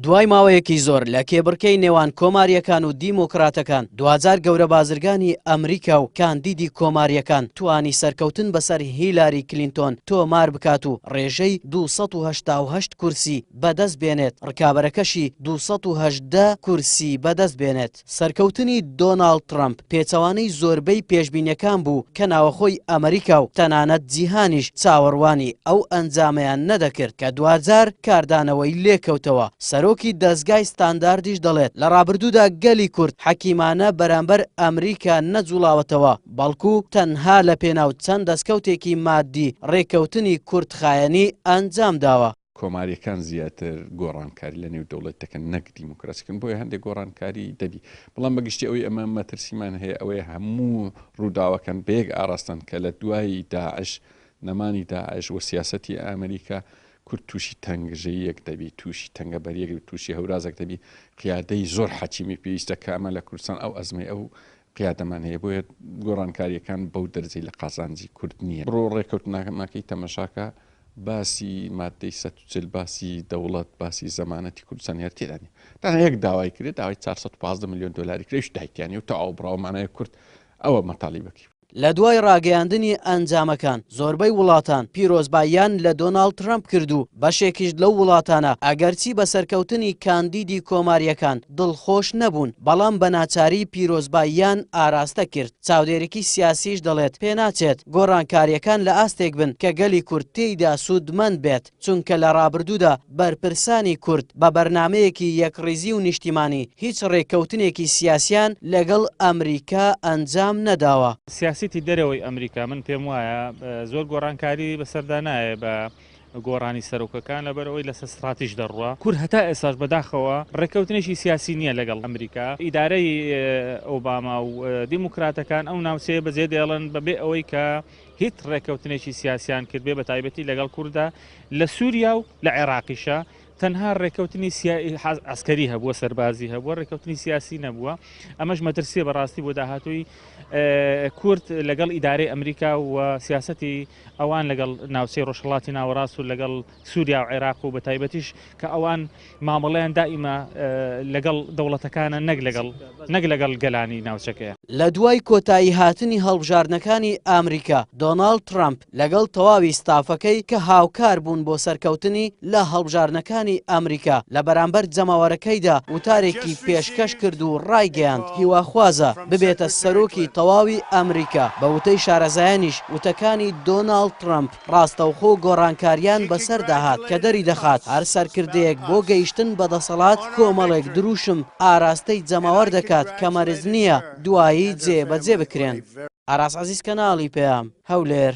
دوای ماوەیەکی زۆر لە کێبڕکەی نێوان کۆماریەکان و دیموکراتەکان 2000 گەورە بازرگانی ئەمریکا و کاندیدی کۆماریەکان توانی سەرکەوتن بەسەر هیلاری کلینتۆن تۆمار بکات و ڕێژەی 288 کورسی بەدەست بێنێت، ڕکابەرەکەشی 218 کورسی بەدەست بێنێت. سەرکەوتنی دۆناڵد ترامپ پێچەوانەی زۆربەی پێشبینیەکان بوو کە ناوەخۆی ئەمریکا و تەنانەت جیهانیش چاوەڕوانی ئەو ئەنجامەیان نەدەکرد کە 2000 کاردانەوەی لێکەوتەوە. سەرۆکی دەستگای ستانداردیش دەڵێت لە ڕابردوودا گەلی کورد حەکیمانە بەرامبەر ئەمریکا نەجوڵاوەتەوە، بەڵکو تەنها لە پێناو چەند دەستکەوتێکی مادی ڕێکەوتنی کوردخایەنی ئەنجام داوە. کۆماریەکان زیاتر گۆڕانکاری لە نێو دەوڵەتەکە نەک دیموکراسیکن، بۆیە هەندێک گۆڕانکاری دەبی. بەڵام بەگشتی ئەوەی ئەمە مەترسیمان هەیە ئەوەیە هەموو ڕووداوەکان بەیەک ئاراستن کە لە دوای داعش نەمانی داعش و سیاسەتی ئەمریکا کورد تووشی تەنگژەیەک دەبی، تووشی تەنگەبەریەک، تووشی هەورازێک دەبی، قیادەی زۆر حەکیمی پێویستە کە ئەمە لە کوردستان ئەو ئەزمەی ئەو قیادەمان هەیە. بۆیە گۆڕانکاریەکان بەو دەرجەی لە قازانجی کورد نییە. بڕۆ ڕێکەوتنەکەی تەمەشاکە باسی مادەی 140 باسی دەوڵەت باسی زەمانەتی کوردستان هەر تێدا نیە. تەنها یەک داوای کرێت، داوای 415 میلیۆن دلاری کرێش دایکیانی و تا ئەو بڕاومانەیە کورد ئەوە مەتاڵیبەکی. لە دوای ڕاگەیاندنی ئەنجامەکان زۆربەی وڵاتان پیرۆزباییان لە دۆناڵد ترامپ کردو. بەشێکیش لەو وڵاتانە ئەگەرچی بە سەرکەوتنی کاندیدی کۆماریەکان دڵخۆش نەبوون، بەڵام بە ناچاری پیرۆزباییان ئاراستە کرد. چاودێرێکی سیاسیش دەڵێت پێناچێت گۆڕانکاریەکان لە ئاستێک بن کە گەلی کورد تێیدا سوودمەند بێت، چونکە لە ڕابردوودا بەرپرسانی کورد بە بەرنامەیەکی یەکڕیزی و نیشتیمانی هیچ ڕێکەوتنێکی سیاسیان لەگەڵ ئەمریکا ئەنجام نەداوە. سیاستی دەرەوەی ئەمریکا من پێم وایە زۆر گۆڕانکاری بەسەردا نایە بە گۆڕانی سەرۆکەکان لەبەرەوەی لەسەر استراتیژ دەڕوە. کورد هەتا ئێساش بەداخەوە ڕێکەوتنێکی سیاسی نییە لەگەڵ ئەمریکا. ئیدارەی ئۆباما و دیموکراتەکان ئەو ناوچەیە بەجێ دێڵن بەبێ ئەوەی کە هیچ ڕێکەوتنێکی سیاسیان کردبێ بە تایبەتی لەگەڵ کووردا لە سووریا و لە عێراقیشە. تەنها ڕێکەوتنی عسکەری هەبووە، سەربازی هەبووە، ڕێکەوتنی سیاسی نەبووە. ئەمەش مەترسیە بەڕاستی بۆ داهاتووی کورد لەگەڵ ئیدارەی ئەمریکا و سیاسەتی ئەوان لەگەڵ ناوچەی ڕۆژهەڵاتی ناوەڕاست و لەگەڵ سووریا و عێراق و بە تایبەتیش کە ئەوان مامەڵەیان دائیمە لەگەڵ دەوڵەتەکانە نەک لەگەڵ گەلانی ناوچەکەیە. لە دوای کۆتایی هاتنی هەڵبژاردنەکانی ئامریکا دۆناڵد ترامپ لەگەڵ تەواوی ستافەکەی کە هاوکار بوون بۆ سەرکەوتنی لە هەڵبژاردنەکانی ئەمریکا لە بەرامبەر جەماوەرەکەیدا وتارێکی پێشکەش کرد و ڕایگەیاند هیواخوازە ببێتە سەرۆکی تەواوی ئەمریکا. بە وتەی شارەزایانیش وتەکانی دۆناڵد ترامپ ڕاستەوخۆ گۆڕانکاریان بەسەرداهات کە دەری دەخات هەر سەرکردەیەک بۆ گەیشتن بە دەسەڵات کۆمەڵێک دروشم ئاراستەی جەماوەر دەکات کە مەرج نییە دوایی جێبەجێ بکرێن. ئاراس عەزیز کەناڵی پێام هەولێر.